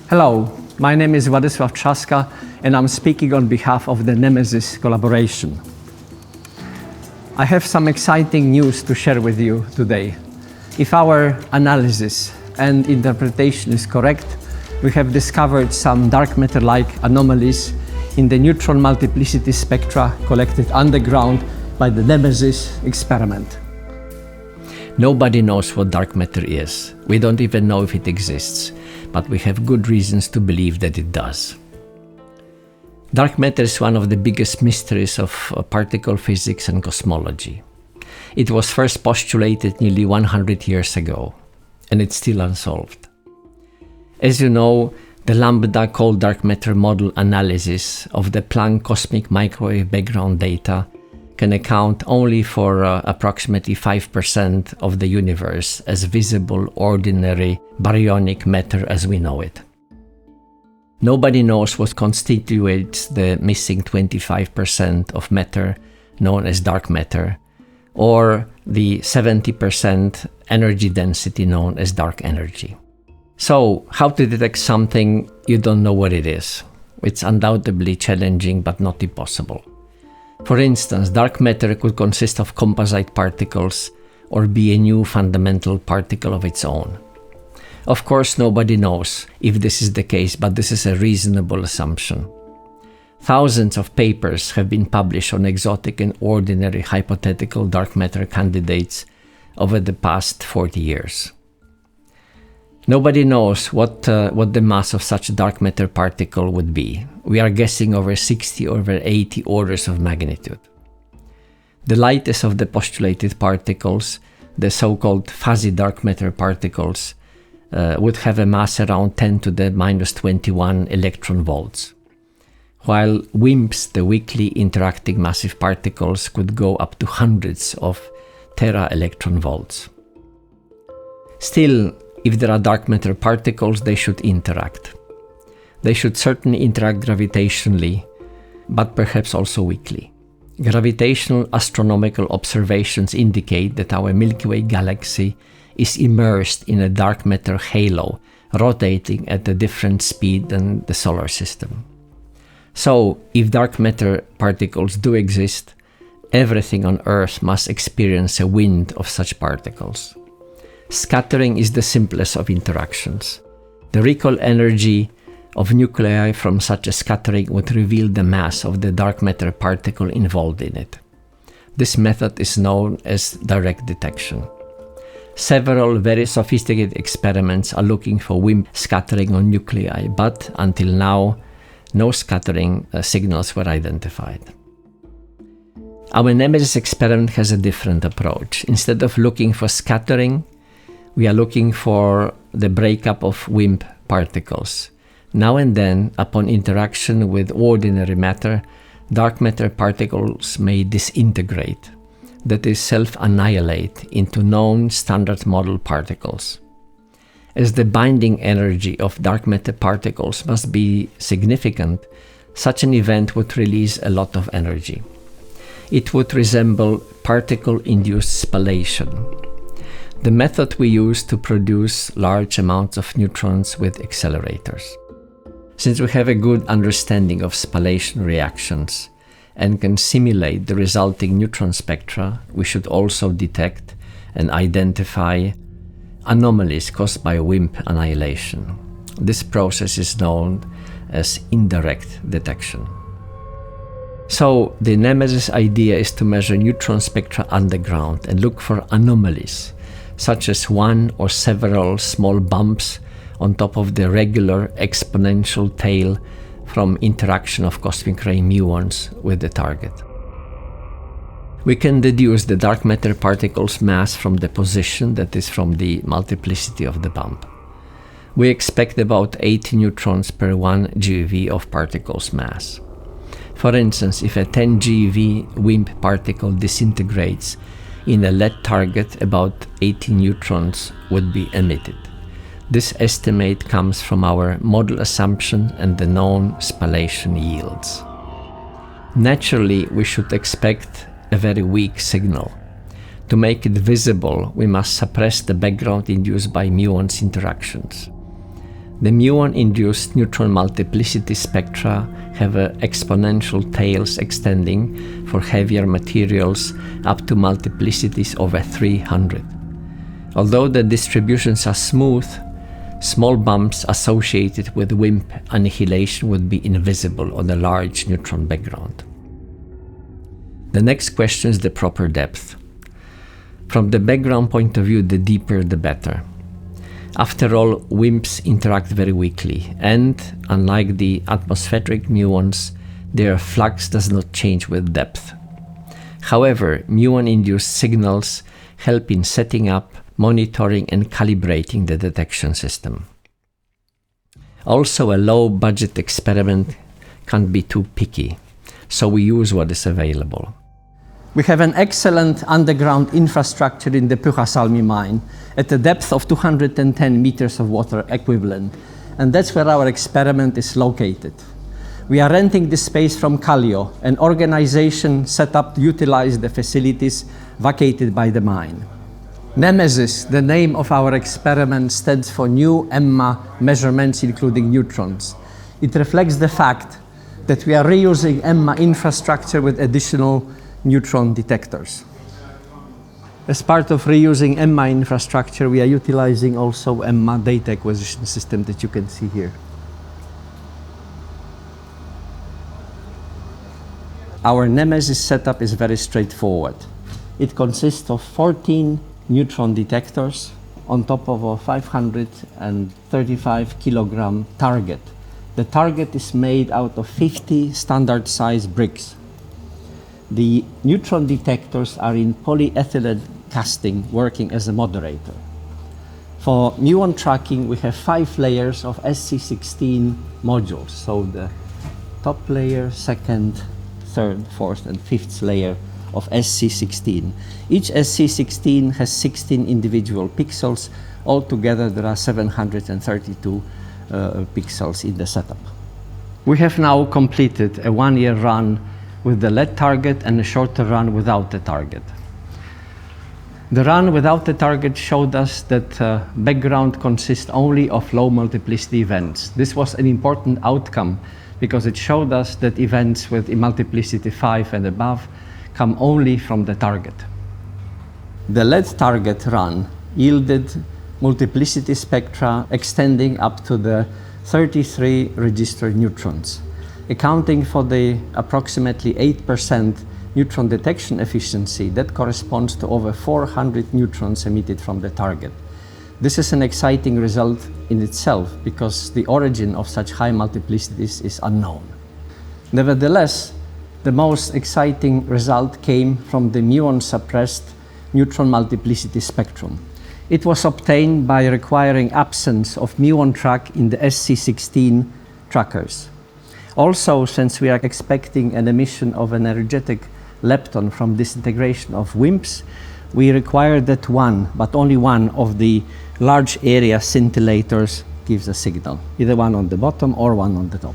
Hello, my name is Władysław Trzaska and I'm speaking on behalf of the Nemesis collaboration. I have some exciting news to share with you today. If our analysis and interpretation is correct, we have discovered some dark matter-like anomalies in the neutron multiplicity spectra collected underground by the Nemesis experiment. Nobody knows what dark matter is. We don't even know if it exists, but we have good reasons to believe that it does. Dark matter is one of the biggest mysteries of particle physics and cosmology. It was first postulated nearly 100 years ago, and it's still unsolved. As you know, the lambda cold dark matter model analysis of the Planck cosmic microwave background data can account only for approximately 5% of the universe as visible ordinary baryonic matter as we know it. Nobody knows what constitutes the missing 25% of matter known as dark matter, or the 70% energy density known as dark energy. So, how to detect something you don't know what it is? It's undoubtedly challenging but not impossible. For instance, dark matter could consist of composite particles or be a new fundamental particle of its own. Of course, nobody knows if this is the case, but this is a reasonable assumption. Thousands of papers have been published on exotic and ordinary hypothetical dark matter candidates over the past 40 years. Nobody knows what the mass of such a dark matter particle would be. We are guessing over 60 or over 80 orders of magnitude. The lightest of the postulated particles, the so-called fuzzy dark matter particles, would have a mass around 10 to the minus 21 electron volts, while WIMPs, the weakly interacting massive particles, could go up to hundreds of tera electron volts. Still, if there are dark matter particles, they should interact. They should certainly interact gravitationally, but perhaps also weakly. Gravitational astronomical observations indicate that our Milky Way galaxy is immersed in a dark matter halo, rotating at a different speed than the solar system. So, if dark matter particles do exist, everything on Earth must experience a wind of such particles. Scattering is the simplest of interactions. The recoil energy of nuclei from such a scattering would reveal the mass of the dark matter particle involved in it. This method is known as direct detection. Several very sophisticated experiments are looking for WIMP scattering on nuclei, but until now, no scattering signals were identified. Our Nemesis experiment has a different approach. Instead of looking for scattering, we are looking for the breakup of WIMP particles. Now and then, upon interaction with ordinary matter, dark matter particles may disintegrate, that is, self-annihilate into known standard model particles. As the binding energy of dark matter particles must be significant, such an event would release a lot of energy. It would resemble particle-induced spallation, the method we use to produce large amounts of neutrons with accelerators. Since we have a good understanding of spallation reactions and can simulate the resulting neutron spectra, we should also detect and identify anomalies caused by WIMP annihilation. This process is known as indirect detection. So, the Nemesis idea is to measure neutron spectra underground and look for anomalies, such as one or several small bumps on top of the regular exponential tail from interaction of cosmic ray muons with the target. We can deduce the dark matter particle's mass from the position, that is, from the multiplicity of the bump. We expect about 80 neutrons per 1 GeV of particle's mass. For instance, if a 10 GeV WIMP particle disintegrates in a lead target, about 80 neutrons would be emitted. This estimate comes from our model assumption and the known spallation yields. Naturally, we should expect a very weak signal. To make it visible, we must suppress the background induced by muons interactions. The muon-induced neutron multiplicity spectra have exponential tails extending for heavier materials up to multiplicities over 300. Although the distributions are smooth, small bumps associated with WIMP annihilation would be invisible on a large neutron background. The next question is the proper depth. From the background point of view, the deeper the better. After all, WIMPs interact very weakly, and unlike the atmospheric muons, their flux does not change with depth. However, muon-induced signals help in setting up, monitoring and calibrating the detection system. Also, a low-budget experiment can't be too picky, so we use what is available. We have an excellent underground infrastructure in the Pyhäsalmi mine at a depth of 210 meters of water equivalent, and that's where our experiment is located. We are renting this space from Kallio, an organization set up to utilize the facilities vacated by the mine. Nemesis, the name of our experiment, stands for New EMMA Measurements Including Neutrons. It reflects the fact that we are reusing EMMA infrastructure with additional neutron detectors. As part of reusing EMMA infrastructure, we are utilizing also EMMA data acquisition system that you can see here. Our Nemesis setup is very straightforward. It consists of 14 neutron detectors on top of a 535 kilogram target. The target is made out of 50 standard size bricks. The neutron detectors are in polyethylene casting working as a moderator. For muon tracking, we have 5 layers of SC16 modules. So the top layer, second, third, fourth, and fifth layer of SC16. Each SC16 has 16 individual pixels. Altogether, there are 732 pixels in the setup. We have now completed a 1-year run with the LED target and a shorter run without the target. The run without the target showed us that background consists only of low multiplicity events. This was an important outcome because it showed us that events with a multiplicity 5 and above come only from the target. The LED target run yielded multiplicity spectra extending up to the 33 registered neutrons, accounting for the approximately 8% neutron detection efficiency that corresponds to over 400 neutrons emitted from the target. This is an exciting result in itself because the origin of such high multiplicities is unknown. Nevertheless, the most exciting result came from the muon-suppressed neutron multiplicity spectrum. It was obtained by requiring absence of muon track in the SC16 trackers. Also, since we are expecting an emission of an energetic lepton from disintegration of WIMPs, we require that one, but only one, of the large area scintillators gives a signal, either one on the bottom or one on the top.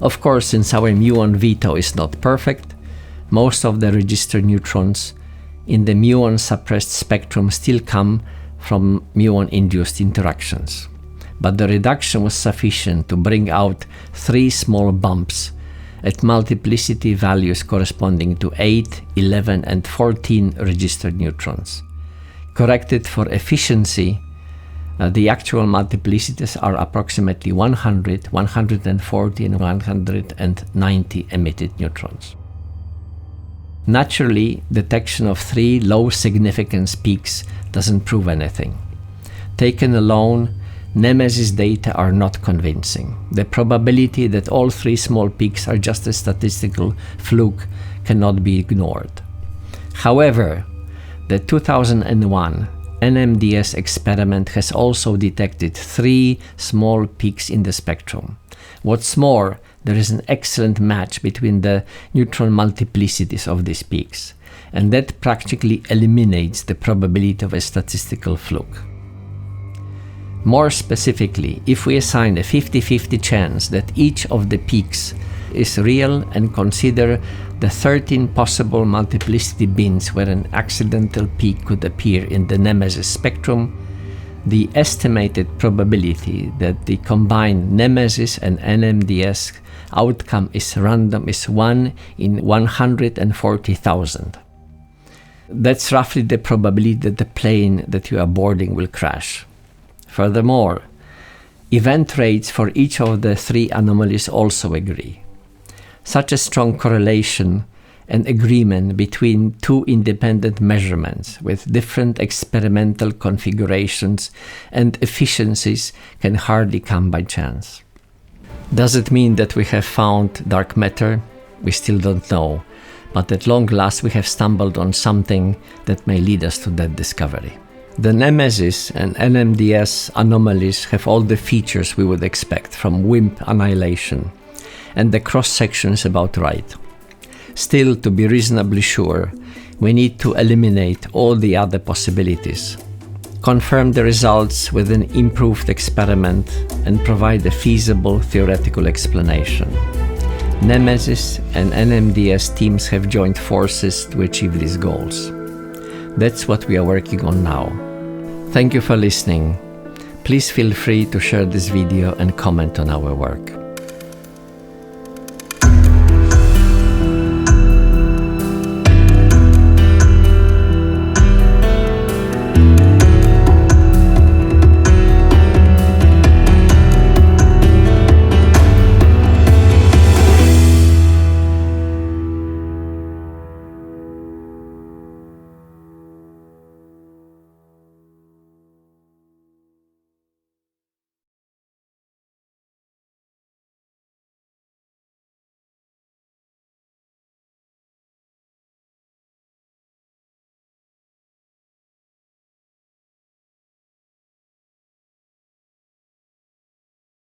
Of course, since our muon veto is not perfect, most of the registered neutrons in the muon-suppressed spectrum still come from muon-induced interactions. But the reduction was sufficient to bring out 3 small bumps at multiplicity values corresponding to 8, 11, and 14 registered neutrons. Corrected for efficiency, the actual multiplicities are approximately 100, 140, and 190 emitted neutrons. Naturally, detection of 3 low significance peaks doesn't prove anything. Taken alone, Nemesis data are not convincing. The probability that all 3 small peaks are just a statistical fluke cannot be ignored. However, the 2001 NMDS experiment has also detected 3 small peaks in the spectrum. What's more, there is an excellent match between the neutron multiplicities of these peaks, and that practically eliminates the probability of a statistical fluke. More specifically, if we assign a 50-50 chance that each of the peaks is real and consider the 13 possible multiplicity bins where an accidental peak could appear in the Nemesis spectrum, the estimated probability that the combined Nemesis and NMDS outcome is random is 1 in 140,000. That's roughly the probability that the plane that you are boarding will crash. Furthermore, event rates for each of the 3 anomalies also agree. Such a strong correlation and agreement between 2 independent measurements with different experimental configurations and efficiencies can hardly come by chance. Does it mean that we have found dark matter? We still don't know, but at long last we have stumbled on something that may lead us to that discovery. The Nemesis and NMDS anomalies have all the features we would expect from WIMP annihilation, and the cross-section is about right. Still, to be reasonably sure, we need to eliminate all the other possibilities, confirm the results with an improved experiment, and provide a feasible theoretical explanation. Nemesis and NMDS teams have joined forces to achieve these goals. That's what we are working on now. Thank you for listening. Please feel free to share this video and comment on our work.